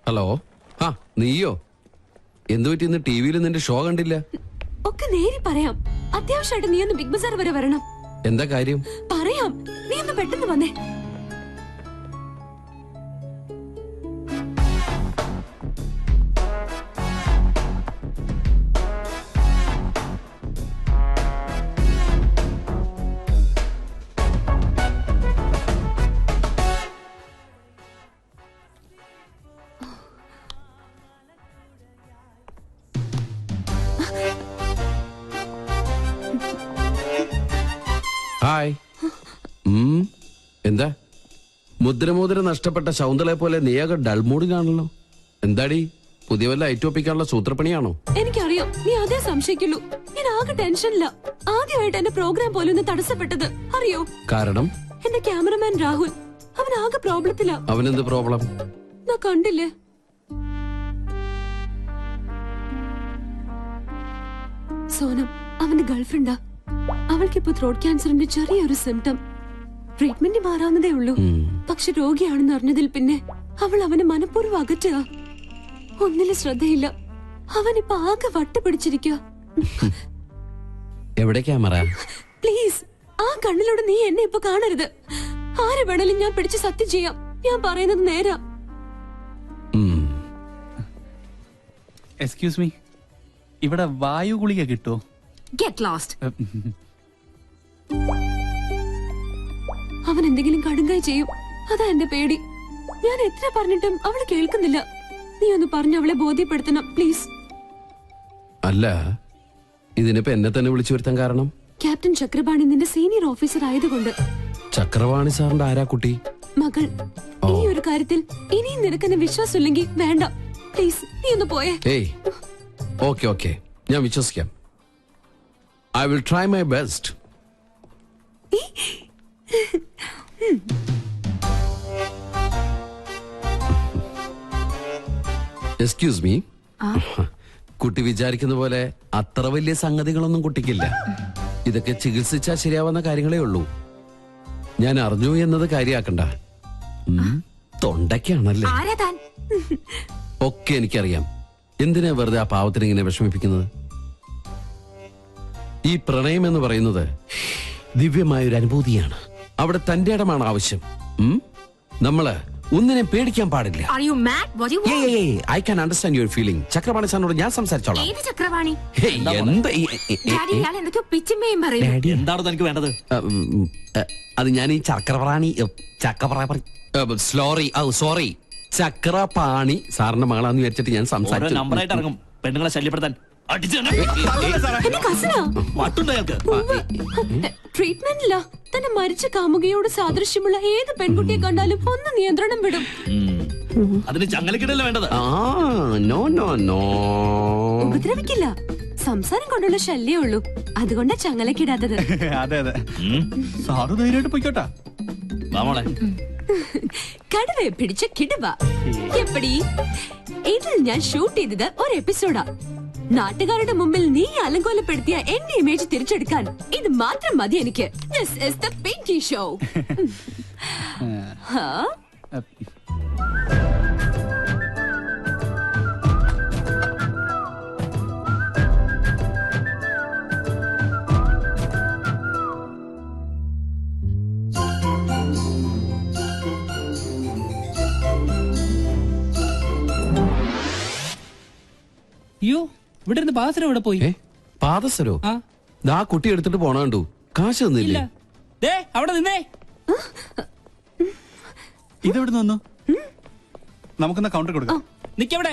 Hello. ആ നീയോ? എന്തു പറ്റി ഇന്ന് ടിവിയിൽ നിന്റെ ഷോ കണ്ടില്ല? ഒക്കെ നേരി പറയാം. അത്യാവശ്യമായിട്ട് നീ ഒന്ന് ബിഗ് ബസാർ വരെ വരണം. എന്താ കാര്യം? പറയാം, നീ ഒന്ന് പെട്ടെന്ന് വന്നേ. ഹായ്. എന്താ മുദ്രമോതിര നഷ്ടപ്പെട്ട ശൗന്തളെ പോലെ നീയാകെ ഡൾമൂഡിലാണല്ലോ. എന്താടി, പുതിയ വല്ല ഐറ്റോപ്പിക്കാനുള്ള സൂത്രപ്പണിയാണോ? എനിക്കറിയാം, നീ അതേ സംശയിക്കുള്ളൂ. ഞാൻ ആകെ ടെൻഷനില്ല. ആദ്യമായിട്ട് എന്റെ പ്രോഗ്രാം പോലും ഒന്ന് തടസ്സപ്പെട്ടത് അറിയോ? കാരണം എന്റെ ക്യാമറമാൻ രാഹുൽ, അവൻ ആകെ പ്രോബ്ലത്തിലാ. അവനെന്ത് പ്രോബ്ലം? ഞാൻ കണ്ടില്ലേ, സോനം അവന്റെ ഗേൾഫ്രണ്ടാ. അവൾക്കിപ്പോ ത്രോട്ട് ക്യാൻസറിന്റെ ചെറിയൊരു സിംറ്റം. ട്രീറ്റ്മെന്റ് മാറാവുന്നതേ ഉള്ളൂ. പക്ഷെ രോഗിയാണെന്ന് അറിഞ്ഞതിൽ പിന്നെ അവൾ അവനെ മനഃപൂർവ്വം അകറ്റുക. ഒന്നിലും ശ്രദ്ധയില്ല. അവനിപ്പോ ആകെ വട്ടുപിടിച്ചിരിക്കുക. എവിടെ ക്യാമറ? പ്ലീസ്, ആ കണ്ണിലൂടെ നീ എന്നെ ഇപ്പൊ കാണരുത്. ആരെ വേണേലും ഞാൻ പിടിച്ച് സത്യം ചെയ്യാം. ഞാൻ പറയുന്നത് നേരാ. എക്സ്ക്യൂസ് മീ, ഇവിടെ വായു ഗുളിക കിട്ടുമോ? Get lost. അവൻ എന്തെങ്കിലും കടുങ്കായി ചെയ്യും, അതാ എന്റെ പേടി. ഞാൻ എത്ര പറഞ്ഞിട്ടും അവള് കേൾക്കുന്നില്ല. നീ ഒന്ന് പറഞ്ഞ് അവളെ ബോധ്യപ്പെടുത്തണം പ്ലീസ്. അല്ല, ഇതിനിപ്പോ എന്നെ തന്നെ വിളിച്ചു വരുത്താൻ കാരണം? ക്യാപ്റ്റൻ ചക്രപാണി നിന്റെ സീനിയർ ഓഫീസർ ആയതുകൊണ്ട്. ചക്രവാണി സാറിന്റെ ആരാ കുട്ടി? മകൾ. ഈ ഒരു കാര്യത്തിൽ ഇനിയും നിനക്കെന്നെ വിശ്വാസമില്ലെങ്കിൽ വേണ്ട പ്ലീസ്, നീ ഒന്ന് പോയേ. ഏയ്, ഓക്കെ ഓക്കെ, ഞാൻ വിശ്വസിക്കാം. I will try my best. Excuse me. കുട്ടി വിചാരിക്കുന്ന പോലെ അത്ര വലിയ സംഗതികളൊന്നും കുട്ടിക്കില്ല. ഇതൊക്കെ ചികിത്സിച്ചാൽ ശരിയാവുന്ന കാര്യങ്ങളേ ഉള്ളൂ. ഞാൻ അറിഞ്ഞു എന്നത് കാര്യാക്കണ്ട. തൊണ്ടയ്ക്കാണല്ലേ? ഒക്കെ എനിക്കറിയാം. എന്തിനാ വെറുതെ ആ പാവത്തിന് ഇങ്ങനെ വിഷമിപ്പിക്കുന്നത്? ഈ പ്രണയം എന്ന് പറയുന്നത് ദിവ്യമായൊരു അനുഭൂതിയാണ്. അവിടെ തന്റെ ഇടമാണ് ആവശ്യം. നമ്മള് ഒന്നിനെ പേടിക്കാൻ പാടില്ല. I can understand your feeling. Chakrapani സാറിനോട് ഞാൻ സംസാരിച്ചോളാം. എന്താണ് തനിക്ക് വേണ്ടത്? അത് ഞാൻ ഈ ചക്രപാണി സോറി ചക്രപാണി സാറിന്റെ മകളാന്ന് വിചാരിച്ചിട്ട് ഞാൻ സംസാരിച്ചു. നമ്പറായിട്ട് ഇറങ്ങും പെണ്ണുങ്ങളെ ശല്യപ്പെടുത്താൻ. ട്രീറ്റ്മെന്റില്ല. തന്നെ മരിച്ച കാമുകയോട് സാദൃശ്യമുള്ള ഏത് പെൺകുട്ടിയെ കണ്ടാലും ഒന്ന് നിയന്ത്രണം വിടും. അതിന് ചങ്ങലക്കിടല്ലേ വേണ്ടത്? ഉപദ്രവിക്കില്ല. സംസാരം കൊണ്ടുള്ള ശല്യേ ഉള്ളൂ. അതുകൊണ്ടാ ചങ്ങലക്കിടാത്തത്. അതെ അതെ, സാറ് ധൈര്യമായിട്ട് പോയിക്കോട്ടാ. കടുവയെ പിടിച്ച കിടുവ. എപ്പടി? ഇതിൽ ഞാൻ ഷൂട്ട് ചെയ്തത് ഒരു എപ്പിസോഡാ. നാട്ടുകാരുടെ മുമ്പിൽ നീ അലങ്കോലപ്പെടുത്തിയ എന്റെ ഇമേജ് തിരിച്ചെടുക്കാൻ ഇത് മാത്രം മതി എനിക്ക്. This is the Pinky show. അയ്യോ, ഇവിടെ ഇരുന്ന് പാദസരം ഇവിടെ പോയി. പാദസരോ? ആ കുട്ടി എടുത്തിട്ട് പോണ കണ്ടു. കാശ് തന്നില്ലേ? അവിടെ നിന്നേ. ഇതെവിടെ വന്നു? നമുക്കെന്നാ കൗണ്ടർ കൊടുക്കാം. നിക്കവിടെ.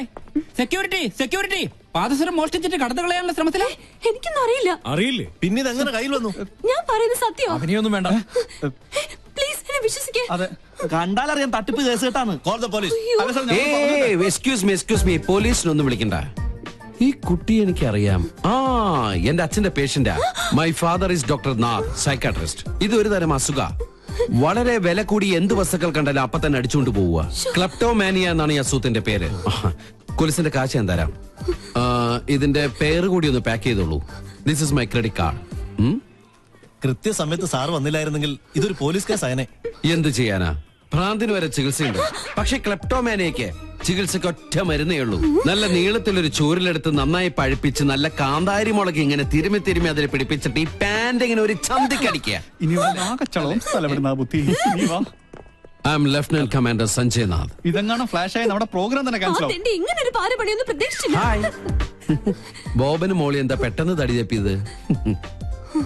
സെക്യൂരിറ്റി സെക്യൂരിറ്റി, പാദസരം മോഷ്ടിച്ചിട്ട് കടന്നു കളയാനുള്ള ശ്രമത്തിലെ. എനിക്കൊന്നും അറിയില്ല. അറിയില്ലേ? പിന്നെ ഇതെങ്ങനെ കയ്യിൽ വന്നു? ഞാൻ പറയുന്നത് സത്യം. അവനെയൊന്നും വേണ്ട. പ്ലീസ് എന്നെ വിശ്വസിക്കേ. അതെ, കണ്ടാലറിയാം തട്ടിപ്പ് കേസ് കേട്ടാണ്. Call the police. Excuse me, പോലീസിനൊന്നും വിളിക്കണ്ട. ഈ കുട്ടി എനിക്കറിയാം. എന്റെ അച്ഛന്റെ പേഷ്യന്റാ. My father is doctor Nath, psychiatrist. ഇത് ഒരു തരം അസുഖ. വളരെ വില കൂടി എന്ത് വസ്തുക്കൾ കണ്ടാലും അപ്പൊ തന്നെ അടിച്ചുകൊണ്ട് പോവുക. ക്ലെപ്റ്റോമാനിയ എന്നാണ് ഈ അസുഖത്തിന്റെ പേര്. പോലീസിന്റെ കാശ് ഞാൻ തരാം. ഇതിന്റെ പേര് കൂടി ഒന്ന് പാക്ക് ചെയ്തോളൂ. This is my credit card. കൃത്യസമയത്ത് സാർ വന്നില്ലായിരുന്നെങ്കിൽ ഇതൊരു പോലീസ് കേസ് ആയനെ. എന്ത് ചെയ്യാനാ, ഭ്രാന്തിന് വരെ ചികിത്സയുണ്ട്. പക്ഷെ ക്ലെപ്റ്റോമാനിയയ്ക്ക് ചികിത്സയ്ക്ക് ഒറ്റ മരുന്നേ ഉള്ളൂ. നല്ല നീളത്തിലൊരു ചൂരിലെടുത്ത് നന്നായി പഴുപ്പിച്ച് നല്ല കാന്താരി മുളക് ഇങ്ങനെ തിരുമ്മി അതിൽ പിടിപ്പിച്ചിട്ട് ഈ പാന്റ് ഇങ്ങനെ ഒരു ചന്തിക്കടിക്കുക. ഇനി ആകച്ചളവും സ്ഥലപ്പെടുന്ന ബുദ്ധി. നീ വാ. I am lieutenant commander Sanjay Nath. ഇതെങ്ങാനും ഫ്ലാഷ് ആയി നമ്മുടെ പ്രോഗ്രാം തന്നെ ക്യാൻസൽ ആവും. ഇങ്ങനെ ഒരു പാരപണിയൊന്നും പ്രതീക്ഷിച്ചില്ല. ബോബന് മോളി എന്താ പെട്ടെന്ന് തടി തപ്പിയത്?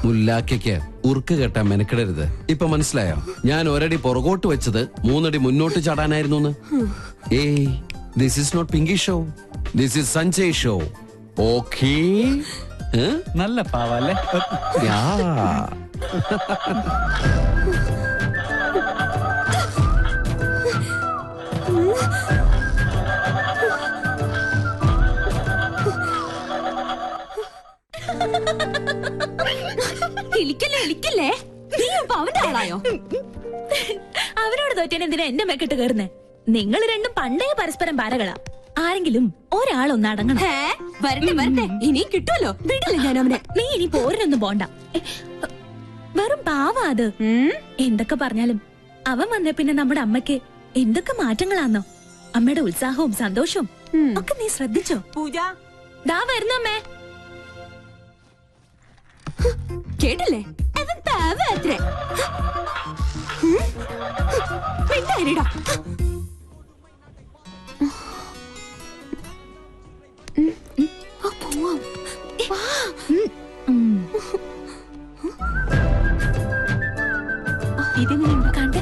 മുല്ലാക്കയ്ക്ക് ഉറുക്ക് കെട്ടാൻ മെനക്കിടരുത്. ഇപ്പൊ മനസ്സിലായോ? ഞാൻ ഒരടി പുറകോട്ട് വെച്ചത് 3 അടി മുന്നോട്ട് ചാടാനായിരുന്നു. ഏയ്, this is not Pinky show, this is Sanjay show. Okay? നല്ല പാവല്ലേ? ഇളിക്കല്ലേ നീ ഇപ്പൊ അവന്റെ ആളായോ? അവരോട് തോറ്റേനെ എന്തിനാ എന്റെ മെക്കിട്ട് കയറുന്നേ? നിങ്ങൾ രണ്ടും പണ്ടേ പരസ്പരം പാരകളാ. ആരെങ്കിലും ഒരാളൊന്ന് അടങ്ങണം. വരട്ടെ ഇനി കിട്ടുമല്ലോ. വിടില്ല ഞാൻ അവനെ. നീ ഇനി പോരിനൊന്നും പോണ്ട. വെറും പാവാ അത്. എന്തൊക്കെ പറഞ്ഞാലും അവൻ വന്നേ പിന്നെ നമ്മുടെ അമ്മയ്ക്ക് എന്തൊക്കെ മാറ്റങ്ങളാന്നോ. അമ്മയുടെ ഉത്സാഹവും സന്തോഷവും ഒക്കെ നീ ശ്രദ്ധിച്ചോ? പൂജ ദാ വരുന്നമ്മേ. കേട്ടില്ലേ? അവൻ പാവത്രേ. മിണ്ടായിരിടാ. ഇതെങ്ങനെയുണ്ട് കണ്ടേ?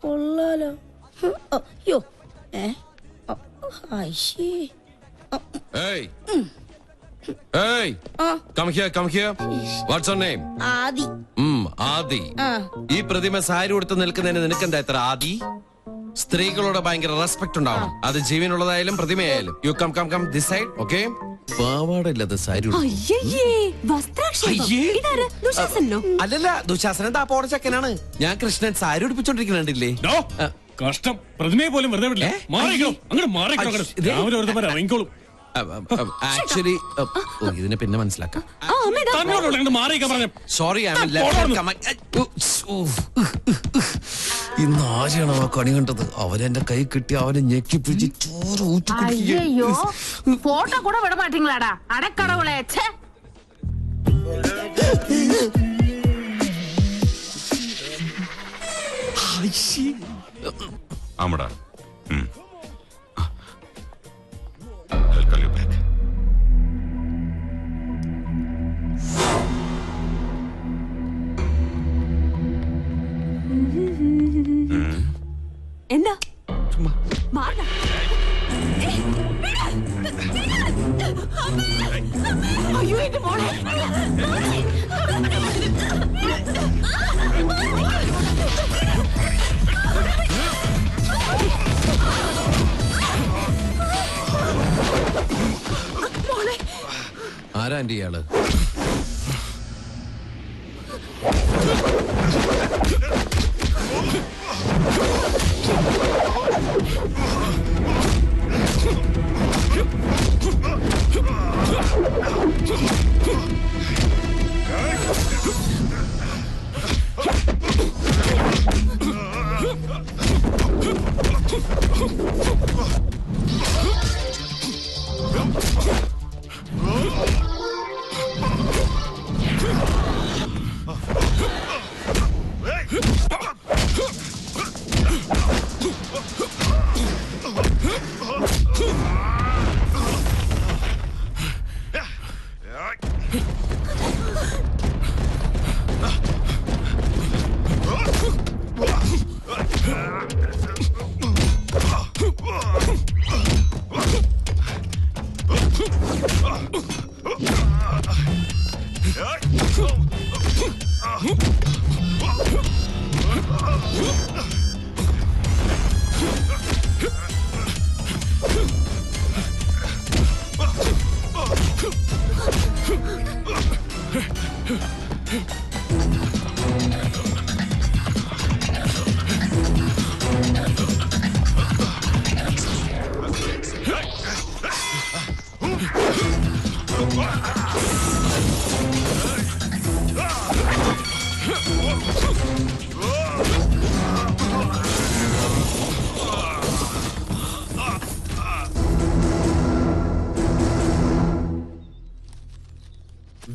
കൊള്ളാലോ. അയ്യോ Hey! Hey! Come here. What's your name? ആദി. ആദി. ഈ പ്രതിമ സാരി ഉടുത്ത് നിൽക്കുന്നതിന് നിനക്കെന്താ ഇത്ര ആദി? സ്ത്രീകളോട് ഭയങ്കര റെസ്പെക്ട് ഉണ്ടാവണം. അത് ജീവനുള്ളതായാലും പ്രതിമയായാലും. You come this side, okay? പാവാടില്ലാത്ത സാരി. അല്ലല്ല, ദുശാസനൻ താപ്പോടെ ചക്കനാണ്. ഞാൻ കൃഷ്ണൻ സാരി ഉടുപ്പിച്ചോണ്ടിരിക്കുന്നുണ്ടില്ലേ? കഷ്ടം, പ്രതിമയെ പോലും വെറുതെ വിടില്ല. മാറിക്കോ, അങ്ങോട്ട് മാറിക്കോ. രാവിലെ വെറുതെ ഇറങ്ങിക്കോളും. ആക്ച്വലി ഇതിനെ പിന്നെ മനസ്സിലാക്കാം. സോറി, ഇന്ന് ആരെയാണ് ആ കണി കണ്ടത്? അവനെന്റെ കൈ കിട്ടി അവനെ ഞെക്കി പിടിച്ച് ചോറ് ஐயோ போட்டோ கூட விட மாட்டீங்களாடா அடக்கடவுளே. ஆமாடா. I'll call you back. എന്താ? ஐயோ இது போல ആരാ ആന്റി ഇയാള്?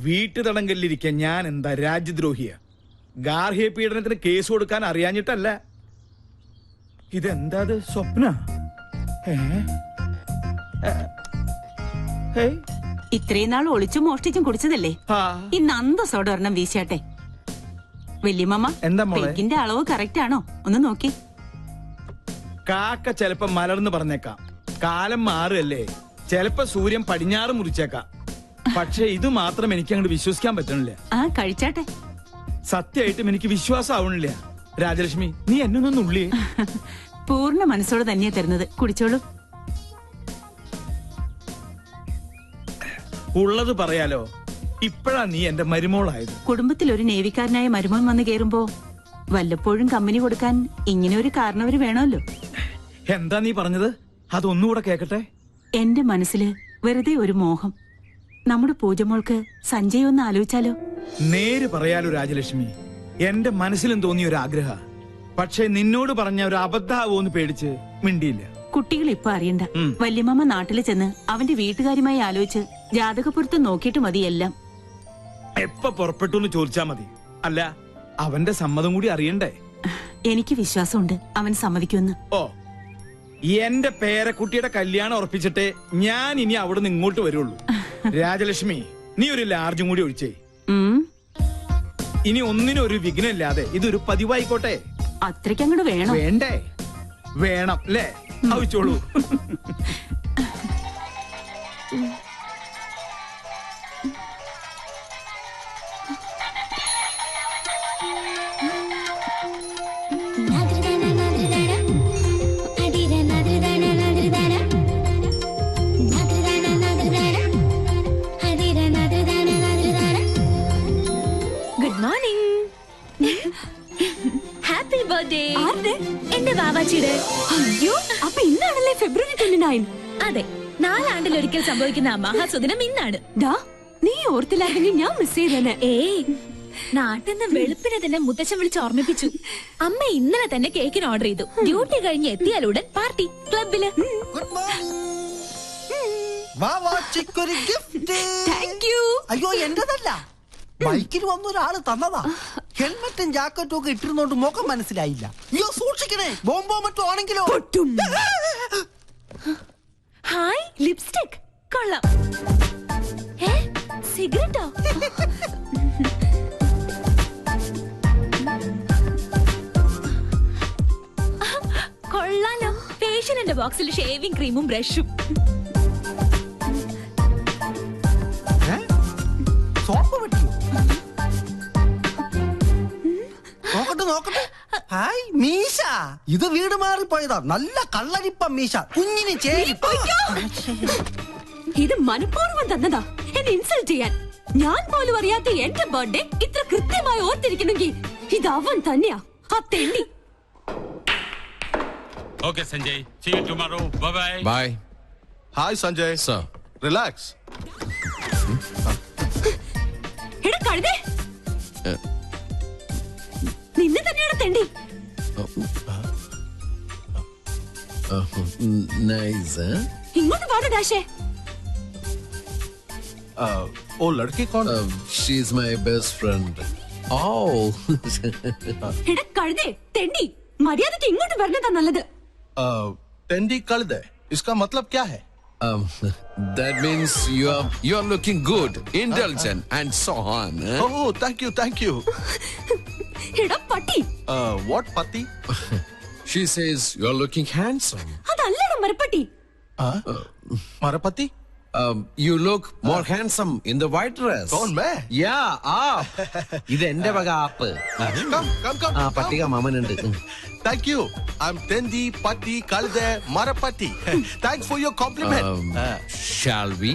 വീട്ടുതടങ്കലിരിക്കാൻ ഞാൻ എന്താ രാജ്യദ്രോഹിയ? ഗാർഹിക പീഡനത്തിന് കേസ് കൊടുക്കാൻ അറിയാഞ്ഞിട്ടല്ല. ഇതെന്താ സ്വപ്ന? ഇത്രയും നാൾ ഒളിച്ചും മോഷ്ടിച്ചും കുടിച്ചതല്ലേ, ഇന്ന് അന്തസ്സോടെ ഒരെണ്ണം വീശാട്ടെ. വല്യമ്മ, എന്താ മോളെ? പെക്കിന്റെ അളവ് കറക്റ്റ് ആണോ ഒന്ന് നോക്കി. കാക്ക ചെലപ്പോ മലർന്ന് പറഞ്ഞേക്കാം, കാലം മാറുകല്ലേ, ചെലപ്പോ സൂര്യൻ പടിഞ്ഞാറ് മുറിച്ചേക്കാം. പക്ഷെ ഇത് മാത്രം എനിക്ക് അങ്ങോട്ട് വിശ്വസിക്കാൻ പറ്റണില്ല. ആ കഴിച്ചാട്ടെ. സത്യമായിട്ടും എനിക്ക് വിശ്വാസം ആവണില്ല. രാജലക്ഷ്മി, നീ എന്നൊന്നും ഉള്ളിയേ. പൂർണ്ണ മനസ്സോടെ തന്നെയാ തരുന്നത്, കുടിച്ചോളൂ. ഉള്ളത് പറയാലോ, ഇപ്പഴാ നീ എന്റെ മരുമോളായത്. കുടുംബത്തിൽ ഒരു നേവിക്കാരനായ മരുമോൻ വന്ന് കേറുമ്പോ വല്ലപ്പോഴും കമ്പനി കൊടുക്കാൻ ഇങ്ങനെ ഒരു കാരണവര് വേണമല്ലോ. എന്താ നീ പറഞ്ഞത്? അതൊന്നുകൂടെ കേക്കട്ടെ. എന്റെ മനസ്സില് വെറുതെ ഒരു മോഹം. നമ്മുടെ പൂജമോൾക്ക് സഞ്ജയ് ഒന്ന് ആലോചിച്ചാലോ? നേര് പറയാലോ രാജലക്ഷ്മി, എന്റെ മനസ്സിലും തോന്നിയ ഒരു ആഗ്രഹ. പക്ഷെ നിന്നോട് പറഞ്ഞ ഒരു അബദ്ധാവോന്ന് പേടിച്ച് മിണ്ടിയില്ല. കുട്ടികൾ ഇപ്പൊ അറിയണ്ട. വല്യമ്മ നാട്ടിൽ ചെന്ന് അവന്റെ വീട്ടുകാരുമായി ആലോചിച്ച് ജാതകപ്പുറത്ത് നോക്കിയിട്ട് മതി എല്ലാം. എപ്പ പുറപ്പെട്ടു എന്ന് ചോദിച്ചാ മതി. അല്ല, അവന്റെ സമ്മതം കൂടി അറിയണ്ടേ? എനിക്ക് വിശ്വാസമുണ്ട് അവൻ സമ്മതിക്കുമെന്ന്. ഓ, എന്റെ പേരക്കുട്ടിയുടെ കല്യാണം ഉറപ്പിച്ചിട്ടേ ഞാൻ ഇനി അവിടെ നിന്ന് ഇങ്ങോട്ട് വരുള്ളൂ. രാജലക്ഷ്മി, നീ ഒരു ലാർജും കൂടി ഒഴിച്ചേ. ഇനി ഒന്നിനും ഒരു വിഘ്നമില്ലാതെ ഇതൊരു പതിവായിക്കോട്ടെ. അത്രയ്ക്ക് അങ്ങോട്ട് വേണം. വേണ്ടേ? വേണം അല്ലേ? ആവശ്യമുള്ളൂ. Good morning. Happy birthday. എന്റെ വാവാച്ചിയുടെ. അയ്യോ, അപ്പൊ ഇന്നാണല്ലേ February 29? അതെ, 4 ആണ്ടിലൊരിക്കൽ സംഭവിക്കുന്ന ആ മഹാസുദിനം ഇന്നാണ്. നീ ഓർത്തില്ലായിരുന്നെങ്കിൽ ഞാൻ മിസ് ചെയ്തേനെ. ഏയ്, നാട്ടിൽ നിന്ന് വെളുപ്പിനെ തന്നെ മുത്തച്ഛൻ വിളിച്ച് ഓർമ്മിപ്പിച്ചു. അമ്മ ഇന്നലെ തന്നെ കേക്കിന് ഓർഡർ ചെയ്തു. ഡ്യൂട്ടി കഴിഞ്ഞ് എത്തിയാലുടൻ പാർട്ടി ക്ലബില്. അയ്യോ, എന്റേതല്ല, ബൈക്കിൽ വന്ന ഒരാള് തന്നതാ. ഹെൽമെറ്റും ജാക്കറ്റും ഒക്കെ ഇട്ടിരുന്നോണ്ട് മുഖം മനസ്സിലായില്ല. അയ്യോ, സൂക്ഷിക്കണേ, ബോംബോ മറ്റോ ആണെങ്കിലോ. ഹായ്, ലിപ്സ്റ്റിക് കൊള്ളാം. സിഗരറ്റോ? കൊള്ളാലോ. ഫേഷ്യലിന്റെ ബോക്സിൽ ഷേവിംഗ് ക്രീമും ബ്രഷും. സോപ്പ് പറ്റിയോ? നോക്കട്ടെ നോക്കട്ടെ. ഹായ്, മീശ. ഇത് വീട് മാറിപ്പോയതാ. നല്ല കള്ളരിപ്പ മീശ, കുഞ്ഞിന് ചേരിപ്പ. ഇത് മനഃപൂർവ്വം തന്നതാ, എന്നെ ഇൻസൾട്ട് ചെയ്യാൻ. ഞാൻ പോലും അറിയാത്ത എന്റെ ബർത്ത്ഡേ ഇത്ര കൃത്യമായി ഓർത്തിരിക്കുന്നെങ്കിൽ ഇത് അവൻ തന്നെയാ, ആ തെണ്ടി. Okay, Sanjay. See you tomorrow. Bye-bye. Bye. Hi, Sanjay. Sir. Relax. എടാ കഴുതേ, നിന്നെ തന്നെയാണ് തെണ്ടി. Nice, huh? ഇങ്ങോട്ട് പാട ഡാഷേ. Oh, लड़की कौन? She's my best friend. Oh. എടാ കഴുതേ, തെണ്ടി, മര്യാദക്ക് ഇങ്ങോട്ട് വരണതാ നല്ലത്. टेंडी कल दे. इसका मतलब क्या है? That means you are looking good, indulgent, and so on. Huh? Oh, thank you. എടാ പട്ടി. What pati? She says you are looking handsome. അതല്ലടാ മരപ്പട്ടി. Marapati? You look more handsome in the white dress. कौन मैं? Yeah, ഇത് എന്റെ വക app. Come. പട്ടിക മാമനുണ്ട്. Thank you. I'm Tendi Patti Kalde Marapati. Thanks for your compliment. Shall we?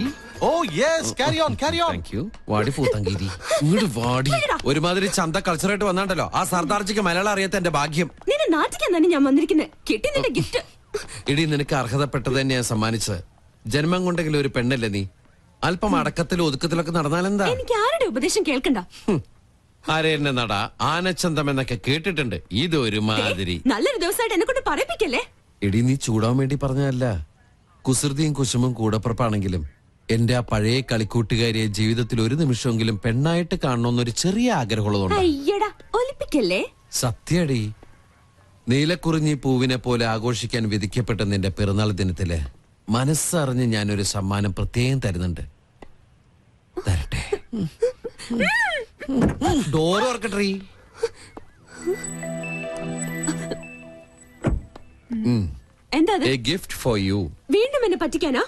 Oh yes, carry on. Thank you. വാടി പൂത്തങ്കേരി. ഇങ്ങോട്ട് വാടി. ഒരുമാതിരി ചന്ത കൾച്ചറായിട്ട് വന്നാണ്ടല്ലോ. ആ സർദാർജിക്ക് മലയാളം അറിയാത്ത എന്റെ ഭാഗ്യം. നിന്നെ നാട്ടിക്കാൻ തന്നെ ഞാൻ വന്നിരിക്കുന്നത്. കിട്ടി നിന്റെ ഗിഫ്റ്റ്. ഇടി, നിനക്ക് അർഹതപ്പെട്ടത് തന്നെയാ സമ്മാനിച്ചത്. ജന്മം കൊണ്ടെങ്കിലും ഒരു പെണ്ണല്ലേ നീ? അല്പം അടക്കത്തിലും ഒതുക്കത്തിലൊക്കെ നടന്നാലെന്താ? എനിക്ക് ആരുടെ ഉപദേശം കേൾക്കണ്ട. ആരെന്നെ നട ആനച്ചന്തം എന്നൊക്കെ കേട്ടിട്ടുണ്ട്. ഇതൊരു മാതിരി. നല്ലൊരു ദിവസമായിട്ട് എന്നെ കൊണ്ട് പറയിപ്പിക്കല്ലേ. എടി, നീ ചൂടാൻ വേണ്ടി പറഞ്ഞതല്ല. കുസൃതിയും കുശുമും കൂടപ്പുറപ്പാണെങ്കിലും എന്റെ ആ പഴയ കളിക്കൂട്ടുകാരിയെ ജീവിതത്തിൽ ഒരു നിമിഷമെങ്കിലും പെണ്ണായിട്ട് കാണണമെന്നൊരു ചെറിയ ആഗ്രഹമുള്ളതുകൊണ്ട്. അയ്യടാ ഒലിപ്പിക്കല്ലേ. സത്യടി, നീലക്കുറിഞ്ഞി പൂവിനെ പോലെ ആഘോഷിക്കാൻ വിധിക്കപ്പെട്ട നിന്റെ പിറന്നാൾ ദിനത്തില് മനസ്സറിഞ്ഞ് ഞാനൊരു സമ്മാനം പ്രത്യേകം തരുന്നുണ്ട്. തരട്ടെ. ഡോർ ഓർക്കട്ടെ. എന്താ എ ഗിഫ്റ്റ് ഫോർ യു. വീണ്ടും എന്നെ പറ്റിക്കാനാ?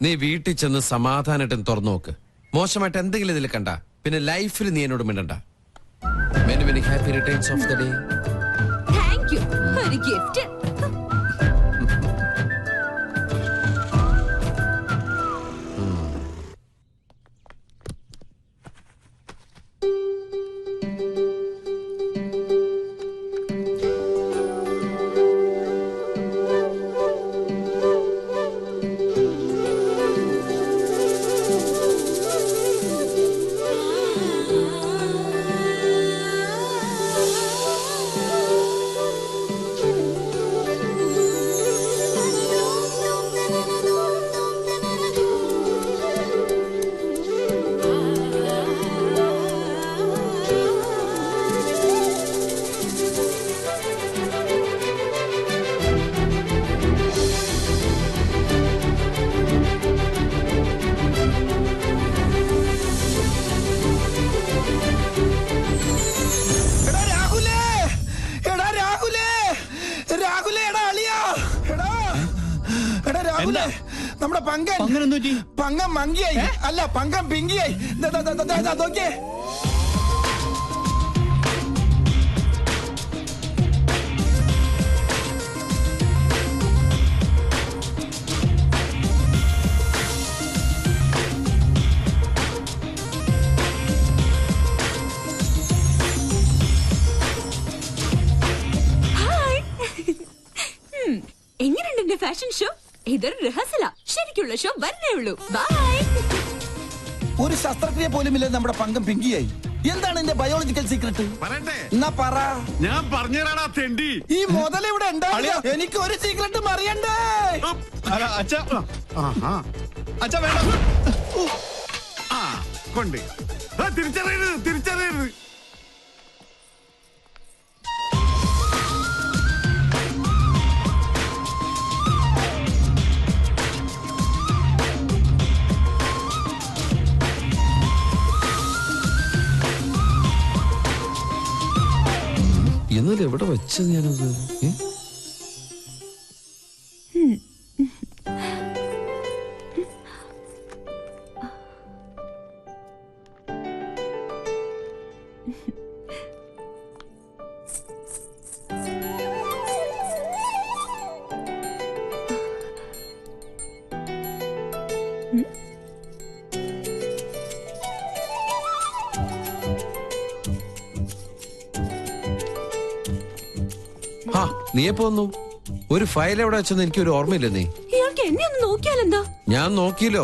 നീ വീട്ടിൽ ചെന്ന് സമാധാനമായിട്ട് തുറന്നു നോക്ക്. മോശമായിട്ട് എന്തെങ്കിലും ഇതിൽ കണ്ട പിന്നെ ലൈഫിൽ നീ എന്നോട് മിണ്ടണ്ട. Many many happy returns of the day. Thank you. ഒരു ഗിഫ്റ്റ്. നമ്മുടെ പങ്കം മങ്കിയായി അല്ല പങ്കം പിങ്കിയായി. നോക്കിയേ. എങ്ങനെയുണ്ട് എന്റെ ഫാഷൻ ഷോ? ഇതൊരു റിഹേഴ്സലാ. ശരിക്കുള്ള ഷോ വരണേ ഉള്ളൂ. ബൈ. ഒരു ശസ്ത്രക്രിയ പോലും ഇല്ല നമ്മുടെ പങ്കം പിങ്കിയായി. എന്താണ് എന്റെ ബയോളജിക്കൽ സീക്രട്ട്? എന്നാ പറ. ഞാൻ പറഞ്ഞുതരാടാ തെണ്ടി. ഈ മുതൽ ഇവിടെ ഉണ്ടാവില്ല. എനിക്ക് ഒരു സീക്രട്ടും അറിയണ്ടേ. അച്ഛാ വേണ്ട. കൊണ്ട് തിരിച്ചറിയരുത്. ഇന്നലെ എവിടെ വെച്ചത് ഞാനത്? നീ എപ്പോ വന്നു? ഒരു ഫയൽ എവിടെ വെച്ചെന്ന് എനിക്ക് ഒരു ഓർമ്മയില്ല. നീ ഇയാൾക്ക് എന്നെ ഒന്ന് നോക്കിയാലെന്താ? ഞാൻ നോക്കിയല്ലോ.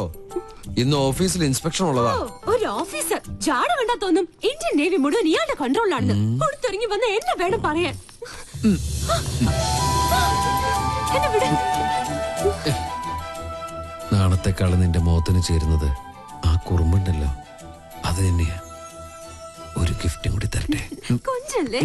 ഇന്ന് ഓഫീസിൽ ഇൻസ്പെക്ഷൻ ഉള്ളതാ. ഒരു ഓഫീസർ ജാട കണ്ടാ തോന്നും ഇന്ത്യൻ നേവി മുഴുവൻ ഇയാളുടെ കൺട്രോളിലാണെന്ന്. കൊടുത്തിറങ്ങി വന്ന എന്നെ വേണം പറയാൻ. നാളത്തെക്കാള് നിന്റെ മുഖത്തിന് ചേരുന്നത് ആ കുറുമ്പുണ്ടല്ലോ, അത് തന്നെയാ. ഒരു ഗിഫ്റ്റും കൂടി തരട്ടെ. കൊഞ്ചല്ലേ?